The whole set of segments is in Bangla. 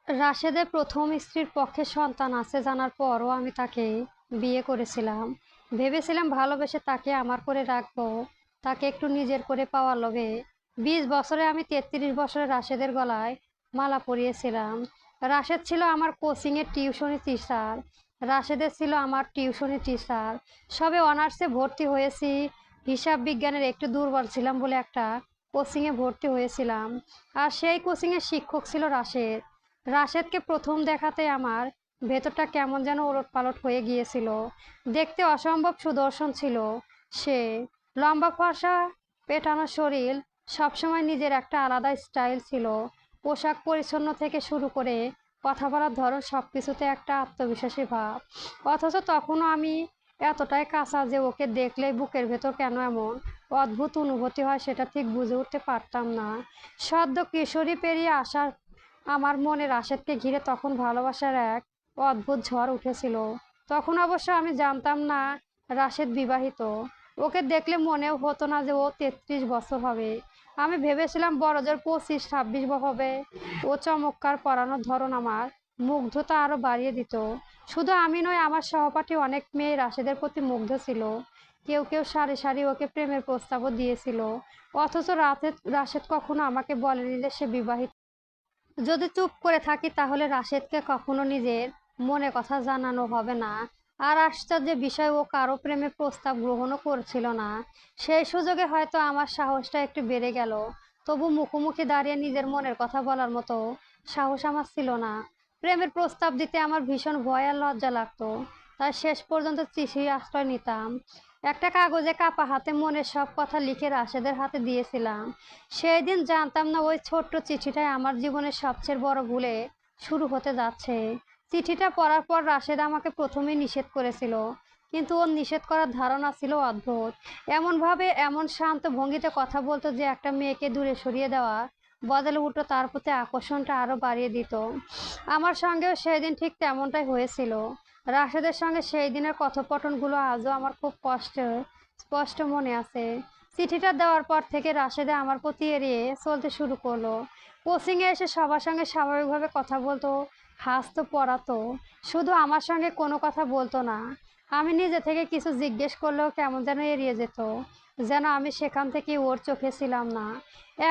রাশেদের প্রথম স্ত্রীর পক্ষে সন্তান আছে জানার পরও আমি তাকে বিয়ে করেছিলাম। ভেবেছিলাম ভালোবেসে তাকে আমার করে রাখবো, তাকে একটু নিজের করে পাওয়ার লোভে 20 বছরে আমি 33 বছরে রাশেদের গলায় মালা পরিয়েছিলাম। রাশেদ ছিল আমার কোচিংয়ের টিউশনি টিচার। রাশেদের ছিল আমার টিউশনি টিচার। সবে অনার্সে ভর্তি হয়েছি। হিসাব বিজ্ঞানের একটু দুর্বল ছিলাম বলে একটা কোচিংয়ে ভর্তি হয়েছিলাম। আর সেই কোচিংয়ের শিক্ষক ছিল রাশেদ। রাশেদকে প্রথম দেখাতে আমার ভেতরটা কেমন যেন ওলটপালট হয়ে গিয়েছিল। দেখতে অসম্ভব সুদর্শন ছিল সে। লম্বা ফর্সা, পেটানো শরীর, সবসময় নিজের একটা আলাদা স্টাইল ছিল। পোশাক পরিচ্ছন্ন থেকে শুরু করে কথা বলার ধরন সবকিছুতে একটা আত্মবিশ্বাসী ভাব। অথচ তখনও আমি এতটাই কাঁচা যে ওকে দেখলেই বুকের ভেতর কেন এমন অদ্ভুত অনুভূতি হয় সেটা ঠিক বুঝে উঠতে পারতাম না। সদ্য কিশোরী পেরিয়ে আসার আমার মনে রাশেদকে ঘিরে তখন ভালোবাসার এক অদ্ভুত ঝড় উঠেছিল। তখন অবশ্য আমি জানতাম না রাশেদ বিবাহিত। ওকে দেখলে মনেও হতো না যে ও 33 বছর হবে। আমি ভেবেছিলাম বড়জোর 25-26 হবে। ও চমৎকার পরানোর ধরন আমার মুগ্ধতা আরো বাড়িয়ে দিত। শুধু আমি নয়, আমার সহপাঠী অনেক মেয়ে রাশেদের প্রতি মুগ্ধ ছিল। কেউ কেউ সারি সারি ওকে প্রেমের প্রস্তাবও দিয়েছিল। অথচ রাশেদ কখনো আমাকে বলেনি যে সে বিবাহিত। যদি চুপ করে থাকি তাহলে রাশেদকে কখনো নিজের মনে কথা জানানো হবে না। আর আশ্চর্যের বিষয়, ও কারো প্রেমের প্রস্তাব গ্রহণও করছিল না। সেই সুযোগে হয়তো আমার সাহসটা একটু বেড়ে গেল। তবু মুখোমুখি দাঁড়িয়ে নিজের মনের কথা বলার মতো সাহস আমার ছিল না। প্রেমের প্রস্তাব দিতে আমার ভীষণ ভয় আর লজ্জা লাগতো। তাই শেষ পর্যন্ত চিঠির আশ্রয় নিতাম। একটা কাগজে কাপা হাতে মনের সব কথা লিখে রাশেদের হাতে দিয়েছিলাম। সেই দিন জানতাম না ওই ছোট্ট চিঠিটাই আমার জীবনের সবচেয়ে বড় ভুলে শুরু হতে যাচ্ছে। চিঠিটা পড়ার পর রাশেদ আমাকে প্রথমেই নিষেধ করেছিল, কিন্তু ওর নিষেধ করার ধারণা ছিল অদ্ভুত। এমনভাবে এমন শান্ত ভঙ্গিতে কথা বলতো যে একটা মেয়েকে দূরে সরিয়ে দেওয়া বদলে উল্টো তার প্রতি আকর্ষণটা আরো বাড়িয়ে দিত। আমার সঙ্গেও সেই দিন ঠিক তেমনটাই হয়েছিল। রাশেদের সঙ্গে সেই দিনের কথোপকথনগুলো আজও আমার খুব স্পষ্ট মনে আছে। চিঠিটা দেওয়ার পর থেকে রাশেদা আমার প্রতি এড়িয়ে চলতে শুরু করলো। কোচিংয়ে এসে সবার সঙ্গে স্বাভাবিকভাবে কথা বলতো, হাসতো, পড়াতো। শুধু আমার সঙ্গে কোনো কথা বলতো না। আমি নিজে থেকে কিছু জিজ্ঞেস করলেও কেমন যেন এড়িয়ে যেত, যেন আমি সেখান থেকে ওর চোখে ছিলাম না।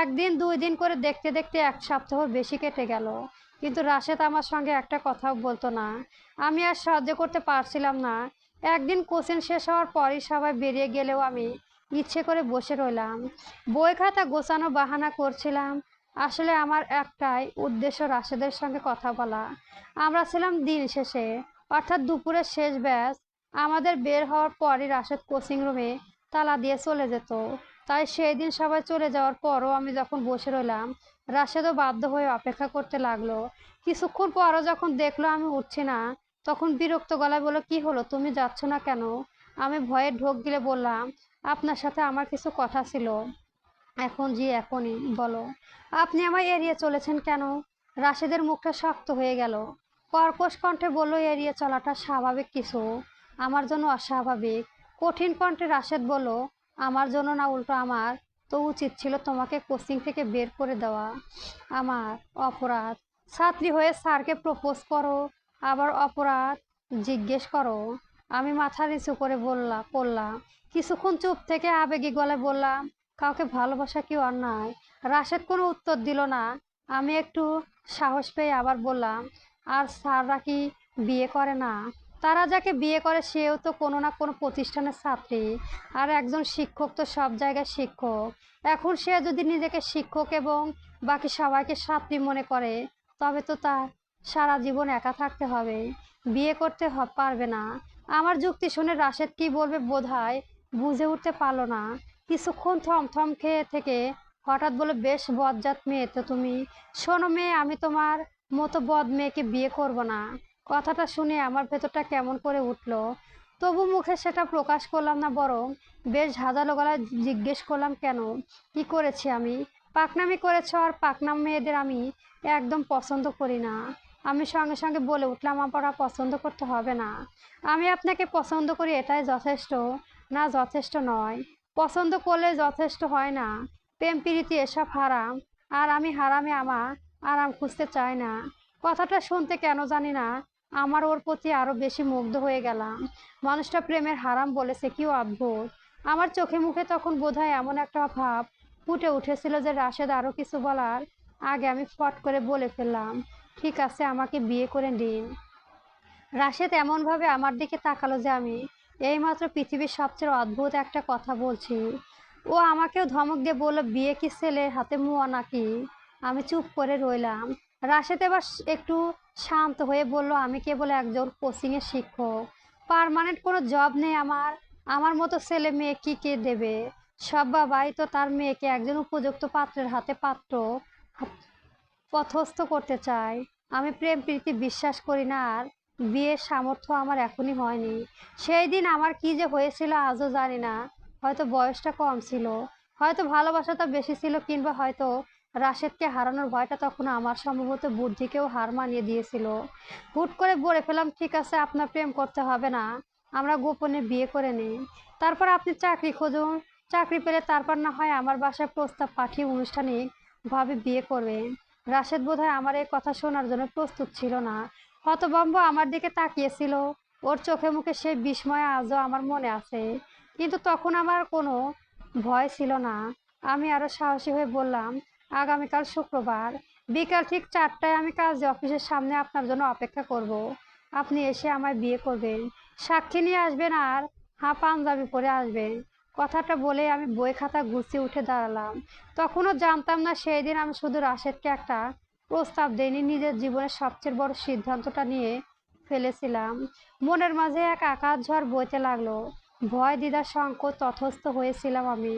একদিন 2 দিন করে দেখতে দেখতে 1 সপ্তাহ বেশি কেটে গেল, কিন্তু রাশেদ আমার সঙ্গে একটা কথাও বলতো না। আমি আর সহ্য করতে পারছিলাম না। একদিন কোচিং শেষ হওয়ার পরই সবাই বেরিয়ে গেলেও আমি ইচ্ছে করে বসে রইলাম। বই খাতা গোছানো বাহানা করছিলাম। আসলে আমার একটাই উদ্দেশ্য, রাশেদের সঙ্গে কথা বলা। আমরা ছিলাম দিন শেষে, অর্থাৎ দুপুরের শেষ ব্যাচ। আমাদের বের হওয়ার পরই রাশেদ কোচিং রুমে তালা দিয়ে চলে যেত। তাই সেই দিন সবাই চলে যাওয়ার পরও আমি যখন বসে রইলাম, রাশেদও বাধ্য হয়ে অপেক্ষা করতে লাগলো। কিছুক্ষণ পরও যখন দেখলো আমি উঠছি না, তখন বিরক্ত গলায় বলল, কি হলো, তুমি যাচ্ছ না কেন? আমি ভয়ে ঢোক গিলে বললাম, আপনার সাথে আমার কিছু কথা ছিল। এখন জি, এখনই বলো। আপনি আমায় এড়িয়ে চলেছেন কেন? রাশেদের মুখটা শক্ত হয়ে গেল। কর্কশ কণ্ঠে বলল, এড়িয়ে চলাটা স্বাভাবিক কিছু, আমার জন্য অস্বাভাবিক। কঠিন কণ্ঠে রাশেদ বলল, আমার জন্য না, উল্টো আমার তো উচিত ছিল তোমাকে কোচিং থেকে বের করে দেওয়া। আমার অপরাধ। ছাত্রী হয়ে স্যারকে প্রপোজ করো, আবার অপরাধ জিজ্ঞেস করো। আমি মাথা নিচু করে পড়লাম। কিছুক্ষণ চুপ থেকে আবেগী গলায় বললাম, কাউকে ভালোবাসা কি অন্যায়? রাশেদ কোনো উত্তর দিল না। আমি একটু সাহস পেয়ে আবার বললাম, আর স্যাররা কি বিয়ে করে না? তারা যাকে বিয়ে করে সেও তো কোনো না কোনো প্রতিষ্ঠানের ছাত্রী। আর একজন শিক্ষক তো সব জায়গায় শিক্ষক। এখন সে যদি নিজেকে শিক্ষক এবং বাকি সবাইকে ছাত্রী মনে করে, তবে তো তার সারা জীবন একা থাকতে হবে, বিয়ে করতে পারবে না। আমার যুক্তি শুনে রাশেদ কি বলবে বোধহয় বুঝে উঠতে পারলো না। কিছুক্ষণ থমথম খেয়ে থেকে হঠাৎ বলে, বেশ বজ্জাত মেয়ে তো তুমি। শোনো মেয়ে, আমি তোমার মতো বদ মেয়েকে বিয়ে করব না। কথাটা শুনে আমার ভেতরটা কেমন করে উঠলো। তবু মুখে সেটা প্রকাশ করলাম না, বরং বেশ ঝাঁঝালো গলায় জিজ্ঞেস করলাম, কেন, কি করেছি আমি? পাকনামি করেছ, আর পাকনাম মেয়েদের আমি একদম পছন্দ করি না। আমি সঙ্গে সঙ্গে বলে উঠলাম, আমার পছন্দ করতে হবে না। আমি আপনাকে পছন্দ করি এটাই যথেষ্ট, না যথেষ্ট নয়। পছন্দ করলে যথেষ্ট হয় না। প্রেম প্রীতি এসব হারাম, আর আমি হারামে আমার আরাম খুঁজতে চাই না। কথাটা শুনতে কেন জানি না আমার ওর প্রতি আরো বেশি মুগ্ধ হয়ে গেলাম। মানুষটা প্রেমের হারাম বলেছে, কি অদ্ভুত। আমার চোখে মুখে তখন বোধহয় এমন একটা ভাব ফুটে উঠেছিল যে রাশেদ আরো কিছু বলার আগে আমি ফট করে বলে ফেললাম, ঠিক আছে, আমাকে বিয়ে করে দিন। রাশেদ এমনভাবে আমার দিকে তাকালো যে আমি এইমাত্র পৃথিবীর সবচেয়ে অদ্ভুত একটা কথা বলছি। ও আমাকেও ধমক দিয়ে বলল, বিয়ে কি ছেলের হাতে মুয়া নাকি? আমি চুপ করে রইলাম। রাশেদ এবার একটু শান্ত হয়ে বলল, আমি কেবল একজন কোচিংয়ের শিক্ষক, পার্মানেন্ট কোনো জব নেই আমার। আমার মতো ছেলে মেয়ে কি কে দেবে? সব বাবাই তো তার মেয়েকে একজন উপযুক্ত পাত্রের হাতে পাত্র পথস্থ করতে চাই। আমি প্রেম প্রীতি বিশ্বাস করি না, আর বিয়ের সামর্থ্য আমার এখনই হয়নি। সেই দিন আমার কি যে হয়েছিল আজও জানি না। হয়তো বয়সটা কম ছিল, হয়তো ভালোবাসাটা বেশি ছিল, কিংবা হয়তো রাশেদকে হারানোর ভয়টা তখন আমার সম্ভবত বুদ্ধিকেও হার মানিয়ে দিয়েছিল। হুট করে বলে ফেলাম, ঠিক আছে, আপনার প্রেম করতে হবে না, আমরা গোপনে বিয়ে করে নিই। তারপর আপনি চাকরি খুঁজুন, চাকরি পেলে তারপর না হয় আমার বাসায় প্রস্তাব পাঠিয়ে আনুষ্ঠানিক ভাবে বিয়ে করবেন। রাশেদ বোধহয় আমার এই কথা শোনার জন্য প্রস্তুত ছিল না। হতভম্ব আমার দিকে তাকিয়েছিল। ওর চোখে মুখে সেই বিস্ময় আজও আমার মনে আছে। কিন্তু তখন আমার কোনো ভয় ছিল না। আমি আরো সাহসী হয়ে বললাম, আগামীকাল শুক্রবার বিকাল ঠিক 4টায় আমি কাজী অফিসের সামনে আপনার জন্য অপেক্ষা করব। আপনি এসে আমায় বিয়ে করবেন, সাক্ষী নিয়ে আসবেন, আর হ্যাঁ, পাঞ্জাবি পরে আসবেন। কথাটা বলে আমি বই খাতা গুছিয়ে উঠে দাঁড়ালাম। তখনও জানতাম না সেই দিন আমি শুধু রাশেদকে একটা প্রস্তাব দেইনি, নিজের জীবনের সবচেয়ে বড় সিদ্ধান্তটা নিয়ে ফেলেছিলাম। মনের মাঝে এক আকাশ ঝড় বইতে লাগলো। ভয় দ্বিধা সংকট তথস্থ হয়েছিলাম আমি।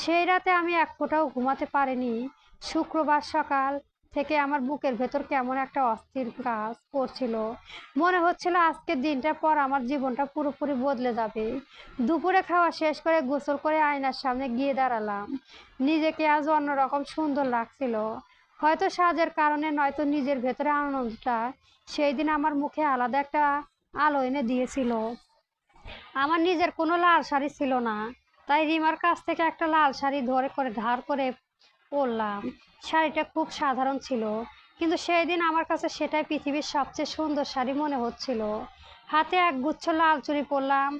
সেই রাতে আমি এক ফোঁটাও ঘুমাতে পারিনি। শুক্রবার সকাল থেকে আমার বুকের ভেতর কেমন একটা অস্থির কাজ করছিল। মনে হচ্ছিল আজকের দিনটার পর আমার জীবনটা পুরোপুরি বদলে যাবে। দুপুরে খাওয়া শেষ করে গোসল করে আয়নার সামনে গিয়ে দাঁড়ালাম। নিজেকে আজ অন্যরকম সুন্দর লাগছিল। হয়তো সাজের কারণে, নয়তো নিজের ভেতরে আনন্দটা সেই দিন আমার মুখে আলাদা একটা আলো এনে দিয়েছিল। আমার নিজের কোনো লাল শাড়ি ছিল না, তাই রিমার কাছ থেকে একটা লাল শাড়ি ধার করে পরলাম। শাড়িটা খুব সাধারণ ছিল, কিন্তু সেই দিন আমার কাছে সেটাই পৃথিবীর সবচেয়ে সুন্দর শাড়ি মনে হচ্ছিল। হাতে এক গুচ্ছ লাল চুড়ি পরলাম,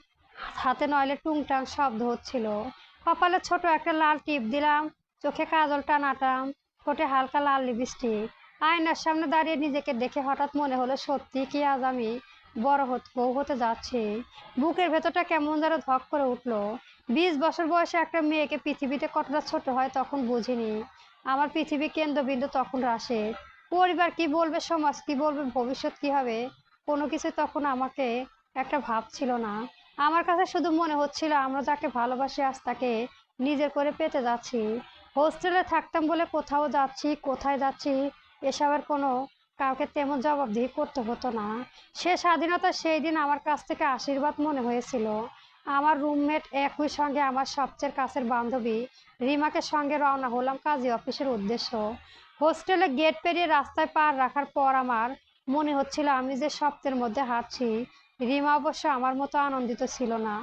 হাতে নইলে টুংটাং শব্দ হচ্ছিল। কপালে ছোট একটা লাল টিপ দিলাম, চোখে কাজল টানাটাম, ঠোঁটে হালকা লাল লিপস্টিক। আয়নার সামনে দাঁড়িয়ে নিজেকে দেখে হঠাৎ মনে হলো, সত্যি কি আজ আমি বউ হতে যাচ্ছি। বুকের ভেতরটা কেমন যেন ধক করে উঠলো। 20 বছর বয়সে একটা মেয়েকে পৃথিবীতে কতটা ছোট হয় তখন বুঝিনি। আমার পৃথিবী কেন্দ্রবিন্দু তখন রাশেদ। পরিবার কি বলবে, সমাজ কি বলবে, ভবিষ্যৎ কি হবে, কোনো কিছু তখন আমাকে একটা ভাব ছিল না। আমার কাছে শুধু মনে হচ্ছিল আমরা যাকে ভালোবাসি আজ তাকে নিজের করে পেতে যাচ্ছি। হোস্টেলে থাকতাম বলে কোথাও যাচ্ছি, কোথায় যাচ্ছি এসবের কোনো কাউকে তেমন জবাবদিহি করতে হতো না। সে স্বাধীনতা সেই দিন আমার কাছ থেকে আশীর্বাদ মনে হয়েছিল। আমার রুমমেট, একই সঙ্গে আমার সবচেয়ে কাছের বান্ধবী রিমাকে সঙ্গে রওনা হলাম কাজী অফিসের উদ্দেশ্য। হোস্টেলে গেট পেরিয়ে রাস্তায় পার রাখার পর আমার মনে হচ্ছিল আমি যে স্বপ্নের মধ্যে হাঁটছি। রিমা অবশ্য আমার মতো আনন্দিত ছিল না,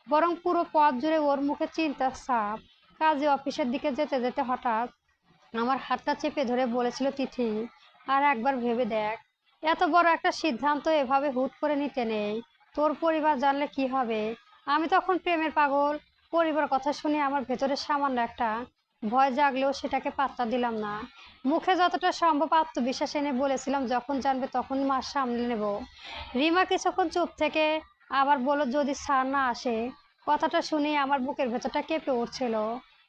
বরং পুরো পথ জুড়ে ওর মুখে চিন্তার ছাপ। কাজী অফিসের দিকে যেতে যেতে হঠাৎ আমার হাতটা চেপে ধরে বলেছিল, তিথি, আর একবার ভেবে দেখ, এত বড় একটা সিদ্ধান্ত এভাবে হুট করে নিতে নেই। তোর পরিবার জানলে কি হবে? আমি তখন প্রেমের পাগল। পরিবার কথা শুনে আমার ভেতরে সামান্য একটা ভয় জাগলেও সেটাকে পাত্তা দিলাম না। মুখে যতটা সম্ভব আত্মবিশ্বাস এনে বলেছিলাম, যখন জানবে তখন মাস সামলে নেব। রিমা কিছুক্ষণ চুপ থেকে আবার বলল, যদি স্যার না আসে? কথাটা শুনেই আমার বুকের ভেতরটা কেঁপে উঠছিল।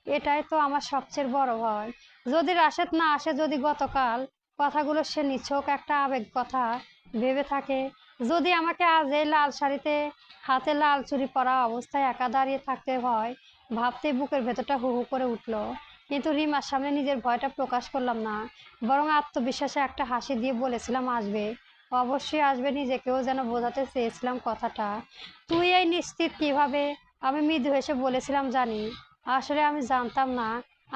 এটাই তো আমার সবচেয়ে বড় ভয়। যদি রাশেদ না আসে, যদি গতকাল কথাগুলো সে নিছক একটা আবেগ কথা ভেবে থাকে, যদি আমাকে আজ এই লাল শাড়িতে হাতে লাল চুড়ি পরা অবস্থায় একা দাঁড়িয়ে থাকতে হয়, ভাবতে বুকের ভেতরটা হু হু করে উঠল। কিন্তু রিমার সামনে নিজের ভয়টা প্রকাশ করলাম না, বরং আত্মবিশ্বাসে একটা হাসি দিয়ে বলেছিলাম, আসবে, অবশ্যই আসবে। নিজেকেও যেন বোঝাতে চেয়েছিলাম কথাটা। তুই এই নিশ্চিত কিভাবে? আমি মৃদু হেসে বলেছিলাম, জানি, আসলে আমি জানতাম না,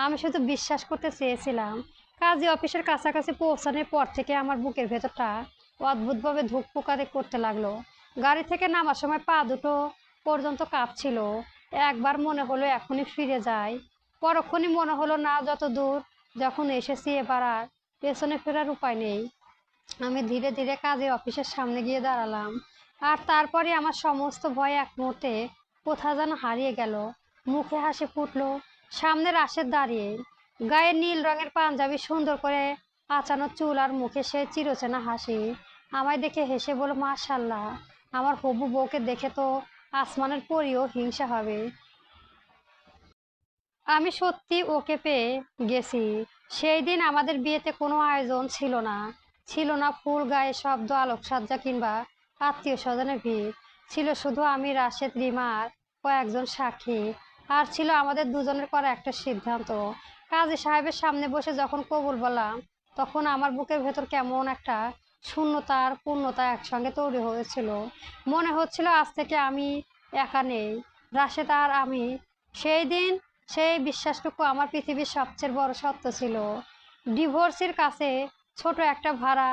আমি শুধু বিশ্বাস করতে চেয়েছিলাম। কাজী অফিসের কাছাকাছি পৌঁছানোর পর থেকে আমার বুকের ভেতরটা অদ্ভুতভাবে ধুকপুকানি করতে লাগলো। গাড়ি থেকে নামার সময় পা দুটো পর্যন্ত কাঁপছিল। একবার মনে হলো এখনই ফিরে যাই, পরক্ষণই মনে হলো না, যত দূর যখন এসেছি এবার আর পেছনে ফেরার উপায় নেই। আমি ধীরে ধীরে কাজের অফিসের সামনে গিয়ে দাঁড়ালাম। আর তারপরে আমার সমস্ত ভয় এক মুহূর্তে কোথায় যেন হারিয়ে গেল। মুখে হাসি ফুটলো। সামনে রাশেদ দাঁড়িয়ে, গায়ে নীল রঙের পাঞ্জাবি, সুন্দর করে আঁচানো চুল আর মুখে সে চিরচেনা হাসি। আমায় দেখে হেসে বলল, মাশাল্লাহ, আমার হবু বউকে দেখে তো আসমানের পরীও হিংসা হবে। আমি সত্যি ওকে পেয়ে গেছি। সেই দিন আমাদের বিয়েতে কোনো আয়োজন ছিল না। ছিল না ফুল, গায়ে শব্দ, আলোকসজ্জা কিংবা আত্মীয় স্বজনের ভিড়। ছিল শুধু আমি, রাশেদ, রিমা আর কয়েকজন সাক্ষী। আর ছিল আমাদের দুজনের করা একটা সিদ্ধান্ত। কাজী সাহেবের সামনে বসে যখন কবুল বললাম, তখন আমার বুকের ভেতর কেমন একটা শূন্যতা আর পূর্ণতা একসঙ্গে তৈরি হয়েছিল। মনে হচ্ছিল আজ থেকে আমি একা নেই, রাশেদ আর আমি। সেই দিন সেই বিশ্বাসটুকু আমার পৃথিবীর সবচেয়ে বড় সত্য ছিল। ডিভোর্সের কাছে ছোট একটা ভাড়া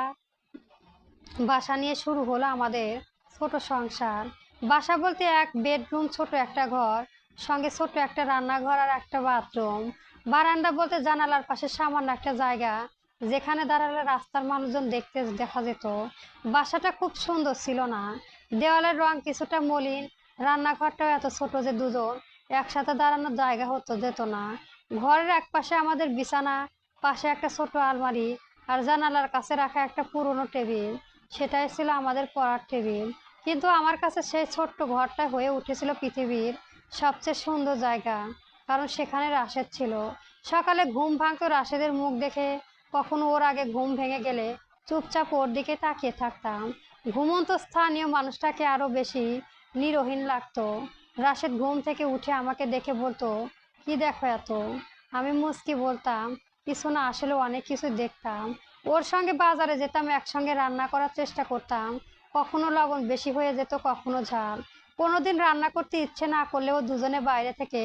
বাসা নিয়ে শুরু হলো আমাদের ছোট সংসার। বাসা বলতে এক বেডরুম, ছোট একটা ঘর, সঙ্গে ছোট একটা রান্নাঘর আর একটা বাথরুম। বারান্দা বলতে জানালার পাশে সামান্য একটা জায়গা, যেখানে দাঁড়ালে রাস্তার মানুষজন দেখতে দেখা যেত। বাসাটা খুব সুন্দর ছিল না, দেওয়ালের রং কিছুটা মলিন, রান্নাঘরটাও এত ছোট যে দুজন একসাথে দাঁড়ানোর জায়গা হতো যেত না। ঘরের এক পাশে আমাদের বিছানা, পাশে একটা ছোট আলমারি, আর জানালার কাছে রাখা একটা পুরনো টেবিল। সেটাই ছিল আমাদের পড়ার টেবিল। কিন্তু আমার কাছে সেই ছোট্ট ঘরটা হয়ে উঠেছিল পৃথিবীর সবচেয়ে সুন্দর জায়গা, কারণ সেখানে রাশেদ ছিল। সকালে ঘুম ভাঙতো রাশেদের মুখ দেখে। কখনো ওর আগে ঘুম ভেঙে গেলে চুপচাপ ওর দিকে তাকিয়ে থাকতাম। ঘুমন্ত স্থানীয় মানুষটাকে আরো বেশি নিরহীন লাগতো। রাশেদ ঘুম থেকে উঠে আমাকে দেখে বলতো, কি দেখো এত? আমি মুচকি বলতাম, কিছু না, আসলে অনেক কিছু দেখতাম। ওর সঙ্গে বাজারে যেতাম, একসঙ্গে রান্না করার চেষ্টা করতাম। কখনো লবণ বেশি হয়ে যেত, কখনো ঝাল। কোনোদিন রান্না করতে ইচ্ছে না করলেও দুজনে বাইরে থেকে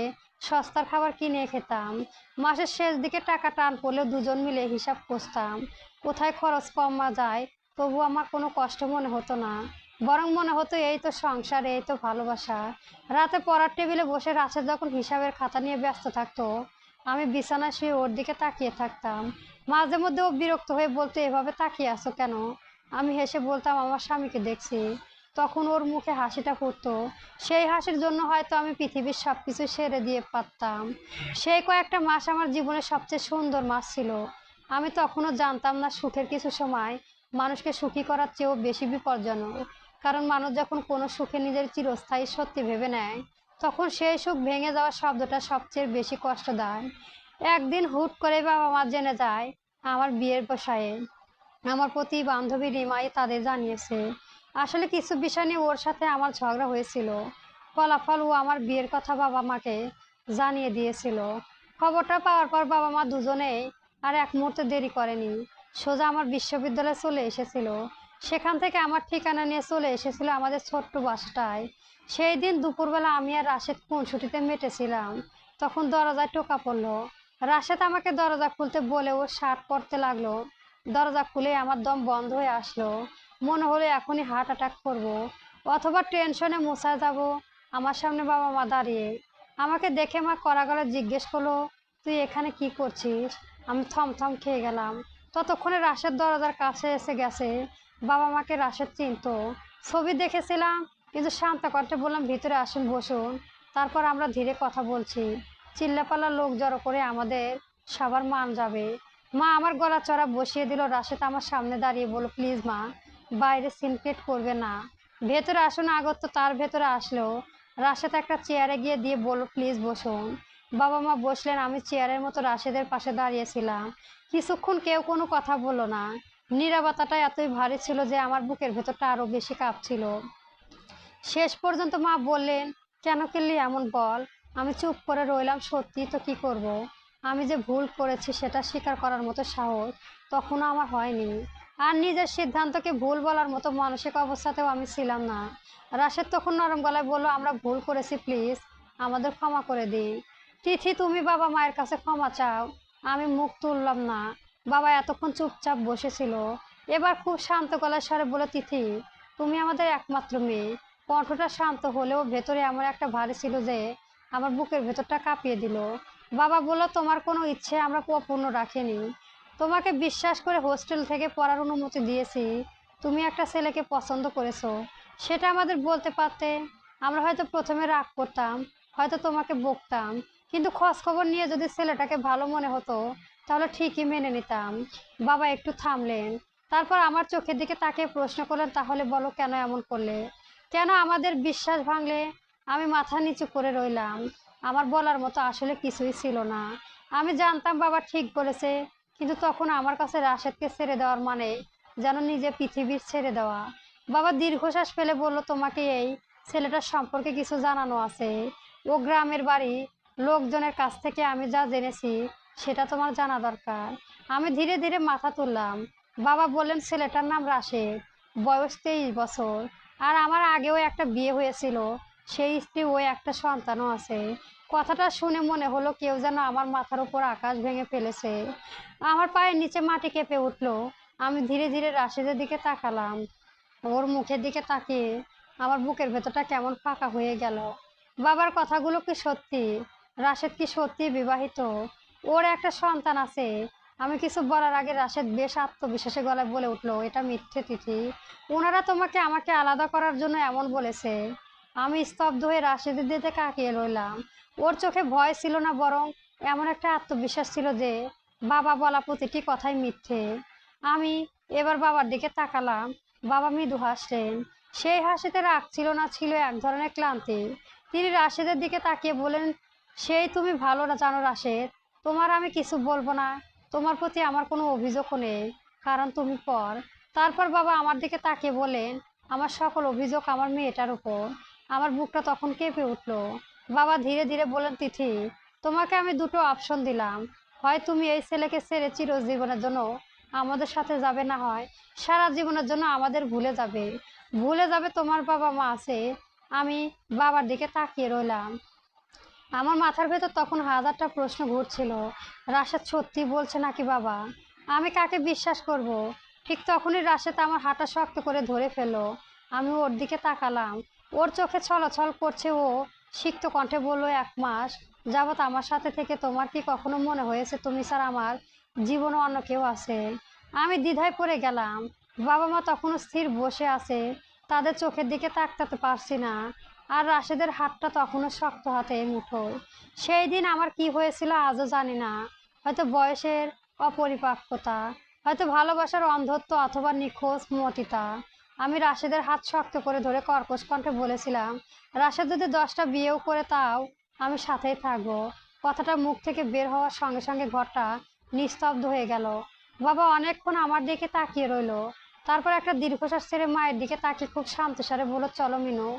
সস্তার খাবার কিনে খেতাম। মাসের শেষ দিকে টাকা টান পড়লেও দুজন মিলে হিসাব কষতাম, কোথায় খরচ কমা যায়। তবু আমার কোনো কষ্ট মনে হতো না, বরং মনে হতো এই তো সংসার, এই তো ভালোবাসা। রাতে পড়ার টেবিলে বসে রাশেদ যখন হিসাবের খাতা নিয়ে ব্যস্ত থাকতো, আমি বিছানায় শুয়ে ওর দিকে তাকিয়ে থাকতাম। মাঝে মধ্যে ও বিরক্ত হয়ে বলতো, এভাবে তাকিয়ে আছো কেন? আমি হেসে বলতাম, আমার স্বামীকে দেখছি। তখন ওর মুখে হাসিটা ফুটতো। সেই হাসির জন্য হয়তো আমি পৃথিবীর সবকিছু ছেড়ে দিয়ে পারতাম। সেই কয়েকটা মাস আমার জীবনের সবচেয়ে সুন্দর মাস ছিল। আমি তখনও জানতাম না সুখের কিছু সময় মানুষকে সুখী করার চেয়েও বেশি বিপজ্জনক। কারণ মানুষ যখন কোনো সুখে নিজের চিরস্থায়ী সত্যি ভেবে নেয়, তখন সেই সুখ ভেঙে যাওয়ার শব্দটা সবচেয়ে বেশি কষ্ট দেয়। একদিন হুট করে বাবা মা জেনে যায় আমার বিয়ের বিষয়ে। আমার প্রতি বান্ধবী রিমাই তাদের জানিয়েছে। আসলে কিছু বিষয় নিয়ে ওর সাথে আমার ঝগড়া হয়েছিল। ফলাফল, ও আমার বিয়ের কথা বাবা মাকে জানিয়ে দিয়েছিল। খবরটা পাওয়ার পর বাবা মা দুজনেই আর এক মুহূর্তে দেরি করেনি, সোজা আমার বিশ্ববিদ্যালয়ে চলে এসেছিল। সেখান থেকে আমার ঠিকানা নিয়ে চলে এসেছিল আমাদের ছোট্ট বাসাটায়। সেই দিন দুপুরবেলা আমি আর রাশেদ খুনসুটিতে মেতেছিলাম। তখন দরজায় টোকা পড়লো। রাশেদ আমাকে দরজা খুলতে বলে ও শার্ট পরতে লাগলো। দরজা খুলে আমার দম বন্ধ হয়ে আসলো। মনে হলো এখনই হার্ট অ্যাটাক করবো, অথবা টেনশনে মোছা যাব। আমার সামনে বাবা মা দাঁড়িয়ে। আমাকে দেখে মা কড়া গলায় জিজ্ঞেস করলো, তুই এখানে কি করছিস? আমি থমথম খেয়ে গেলাম। ততক্ষণে রাশেদ দরজার কাছে এসে গেছে। বাবা মাকে রাশেদ চিনতো, ছবি দেখেছিলাম। কিন্তু শান্ত কণ্ঠে বললাম, ভিতরে আসুন, বসুন। তারপর আমরা ধীরে কথা বলছি। চিল্লাপাল্লা লোক জড়ো করে আমাদের সবার মান যাবে। মা আমার গলা চড়া বসিয়ে দিল। রাশেদ আমার সামনে দাঁড়িয়ে বলল, প্লিজ মা, বাইরে সিনক্রেট করবে না, ভেতরে আসুন। আগত তার ভেতরে আসলো। রাশেদ একটা চেয়ারে গিয়ে দিয়ে বলল, প্লিজ বসুন। বাবা মা বসলেন। আমি চেয়ারের মতো রাশেদের পাশে দাঁড়িয়েছিলাম। কিছুক্ষণ কেউ কোনো কথা বলল না। নীরবতাটা এতই ভারী ছিল যে আমার বুকের ভেতরটা আরো বেশি কাঁপছিল। শেষ পর্যন্ত মা বললেন, কেন করলি এমন বল? আমি চুপ করে রইলাম। সত্যি তো, কি করব? আমি যে ভুল করেছি সেটা স্বীকার করার মতো সাহস তখনও আমার হয়নি। আর নিজের সিদ্ধান্তকে ভুল বলার মতো মানসিক অবস্থাতেও আমি ছিলাম না। রাশেদ তখন নরম গলায় বলল, আমরা ভুল করেছি, প্লিজ আমাদের ক্ষমা করে দিই। তিথি, তুমি বাবা মায়ের কাছে ক্ষমা চাও। আমি মুখ তুললাম না। বাবা এতক্ষণ চুপচাপ বসেছিল। এবার খুব শান্ত গলায় স্বরে বলে, তিথি, তুমি আমাদের একমাত্র মেয়ে। কণ্ঠটা শান্ত হলেও ভেতরে এমন একটা ভারী ছিল যে আমার বুকের ভেতরটা কাঁপিয়ে দিল। বাবা বলল, তোমার কোনো ইচ্ছে আমরা অপূর্ণ রাখিনি। তোমাকে বিশ্বাস করে হোস্টেল থেকে পড়ার অনুমতি দিয়েছি, তুমি একটা ছেলেকে পছন্দ করেছো, সেটা আমাদের বলতে পারতে। আমরা হয়তো প্রথমে রাগ করতাম, হয়তো তোমাকে বকতাম, কিন্তু খোঁজ খবর নিয়ে যদি ছেলেটাকে ভালো মনে হতো তাহলে ঠিকই মেনে নিতাম। বাবা একটু থামলেন, তারপর আমার চোখের দিকে তাকিয়ে প্রশ্ন করলেন, তাহলে বলো কেন এমন করলে? কেন আমাদের বিশ্বাস ভাঙলে? আমি মাথা নিচু করে রইলাম। আমার বলার মতো আসলে কিছুই ছিল না। আমি জানতাম বাবা ঠিক বলেছে, কিন্তু তখন আমার কাছে রাশেদকে ছেড়ে দেওয়ার মানে যেন নিজে পৃথিবীর ছেড়ে দেওয়া। বাবা দীর্ঘশ্বাস ফেলে বলল, তোমাকে এই ছেলেটার সম্পর্কে কিছু জানানো আছে। ও গ্রামের বাড়ি, লোকজনের কাছ থেকে আমি যা জেনেছি সেটা তোমার জানা দরকার। আমি ধীরে ধীরে মাথা তুললাম। বাবা বললেন, ছেলেটার নাম রাশেদ, বয়স 23 বছর, আর আমার আগেও একটা বিয়ে হয়েছিল, সেই স্ত্রী, ওই একটা সন্তানও আছে। কথাটা শুনে মনে হলো কেউ যেন আমার মাথার উপর আকাশ ভেঙে ফেলেছে। আমার পায়ের নিচে মাটি কেঁপে উঠলো। আমি ধীরে ধীরে রাশেদের দিকে তাকালাম। ওর মুখের দিকে তাকিয়ে আমার বুকের ভেতরটা কেমন ফাঁকা হয়ে গেল। বাবার কথাগুলো কি সত্যি? রাশেদ কি সত্যি বিবাহিত? ওর একটা সন্তান আছে? আমি কিছু বলার আগে রাশেদ বেশ আত্মবিশ্বাসী গলায় বলে উঠলো, এটা মিথ্যে তিথি। ওনারা তোমাকে আমাকে আলাদা করার জন্য এমন বলেছে। আমি স্তব্ধ হয়ে রাশেদের দিকে তাকিয়ে রইলাম। ওর চোখে ভয় ছিল না, বরং এমন একটা আত্মবিশ্বাস ছিল যে বাবা বলা প্রতিটি কথাই মিথ্যে। আমি এবার বাবার দিকে তাকালাম। বাবা মৃদু হাসলেন। সেই হাসিতে রাগ ছিল না, ছিল এক ধরনের ক্লান্তি। তিনি রাশেদের দিকে তাকিয়ে বলেন, সেই তুমি ভালো না জানো রাশেদ, তোমার আমি কিছু বলবো না। তোমার প্রতি আমার কোনো অভিযোগও নেই, কারণ তুমি পর। তারপর বাবা আমার দিকে তাকিয়ে বলেন, আমার সকল অভিযোগ আমার মেয়েটার উপর। আমার বুকটা তখন কেঁপে উঠল। বাবা ধীরে ধীরে বলেন, তিথি, তোমাকে আমি দুটো অপশন দিলাম। হয় তুমি এই ছেলেকে ছেড়ে চিরজীবনের জন্য আমাদের সাথে যাবে, না হয় সারা জীবনের জন্য আমাদের ভুলে যাবে। ভুলে যাবে তোমার বাবা মা আছে। আমি বাবার দিকে তাকিয়ে রইলাম। আমার মাথার ভেতর তখন হাজারটা প্রশ্ন ঘুরছিল। রাশেদ সত্যি বলছে নাকি বাবা? আমি কাকে বিশ্বাস করব? ঠিক তখনই রাশেদ আমার হাঁটা শক্ত করে ধরে ফেললো। আমি ওর দিকে তাকালাম। ওর চোখে ছলছল করছে। ও সিক্ত কণ্ঠে বলল, 1 মাস যাবৎ আমার সাথে থেকে তোমার কি কখনো মনে হয়েছে তুমি স্যার আমার জীবনে অন্য কেউ আছে? আমি দ্বিধায় পড়ে গেলাম। বাবা মা তখনও স্থির বসে আছে, তাদের চোখের দিকে তাকাতে পারছি না। আর রাশেদের হাতটা তখনও শক্ত হাতে মুঠোয়। সেই দিন আমার কি হয়েছিল আজও জানি না। হয়তো বয়সের অপরিপক্কতা, হয়তো ভালোবাসার অন্ধত্ব, অথবা নিখোঁজ মতিতা। আমি রাশেদের হাত শক্ত করে ধরে কর্কশ কণ্ঠে বলেছিলাম, রাশেদ যদি 10টা বিয়েও করে তাও আমি সাথেই থাকবো। কথাটা মুখ থেকে বের হওয়ার সঙ্গে সঙ্গে ঘরটা নিস্তব্ধ হয়ে গেল। বাবা অনেকক্ষণ আমার দিকে তাকিয়ে রইল। তারপর একটা দীর্ঘশ্বাস ছেড়ে মায়ের দিকে তাকিয়ে খুব শান্ত স্বরে বলল, চলো মিনু।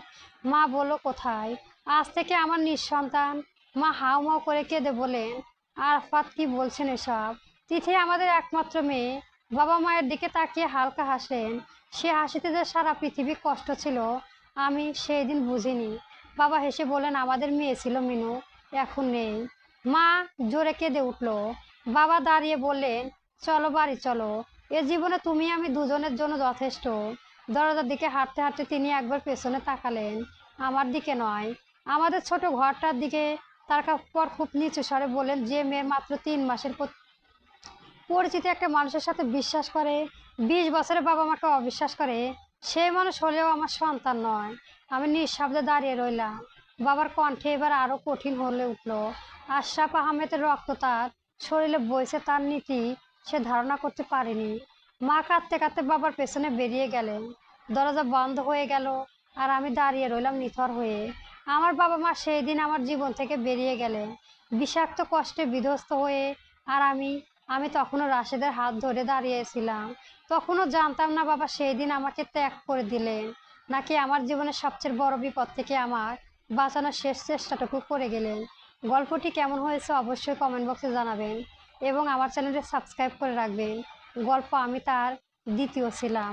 মা বলল, কোথায়? আজ থেকে আমার নিঃসন্তান। মা হাউমাউ করে কেঁদে বলেন, আরাফাত কি বলছেন এসব? তিথি আমাদের একমাত্র মেয়ে। বাবা মায়ের দিকে তাকিয়ে হালকা হাসলেন। সে হাসিতে যে সারা পৃথিবী কষ্ট ছিল আমি সেই দিন বুঝিনি। বাবা হেসে বলেন, আমাদের মেয়ে ছিল মিনু, এখন নেই। মা জোরে কেঁদে উঠল। বাবা দাঁড়িয়ে বললেন, চলো বাড়ি চলো। এ জীবনে তুমি আমি দুজনের জন্য যথেষ্ট। দরজার দিকে হাঁটতে হাঁটতে তিনি একবার পেছনে তাকালেন, আমার দিকে নয়, আমাদের ছোট ঘরটার দিকে। তারপর খুব নিচু স্বরে বলেন, যে মেয়ের মাত্র 3 মাসের পরিচিত একটা মানুষের সাথে বিশ্বাস করে, 20 বছরে বাবা মাকে অবিশ্বাস করে, সেই মানুষ হলেও আমার সন্তান নয়। আমি নিঃশব্দে দাঁড়িয়ে রইলাম। বাবার কণ্ঠে এবার আরো কঠিন হলে উঠল। আশরাফ আহমেদের রক্ত তার শরীরে বইছে, তার নীতি সে ধারণা করতে পারেনি। মা কাঁদতে কাঁদতে বাবার পেছনে বেরিয়ে গেলেন। দরজা বন্ধ হয়ে গেল। আর আমি দাঁড়িয়ে রইলাম নিথর হয়ে। আমার বাবা মা সেই দিন আমার জীবন থেকে বেরিয়ে গেলেন, বিষাক্ত কষ্টে বিধ্বস্ত হয়ে। আর আমি আমি তখনও রাশেদের হাত ধরে দাঁড়িয়েছিলাম। তখনও জানতাম না বাবা সেই দিন আমাকে ত্যাগ করে দিলেন, নাকি আমার জীবনের সবচেয়ে বড় বিপদ থেকে আমার বাঁচানোর শেষ চেষ্টাটুকু করে গেলেন। গল্পটি কেমন হয়েছে অবশ্যই কমেন্ট বক্সে জানাবেন এবং আমার চ্যানেলটি সাবস্ক্রাইব করে রাখবেন। গল্প আমি তার দ্বিতীয় ছিলাম।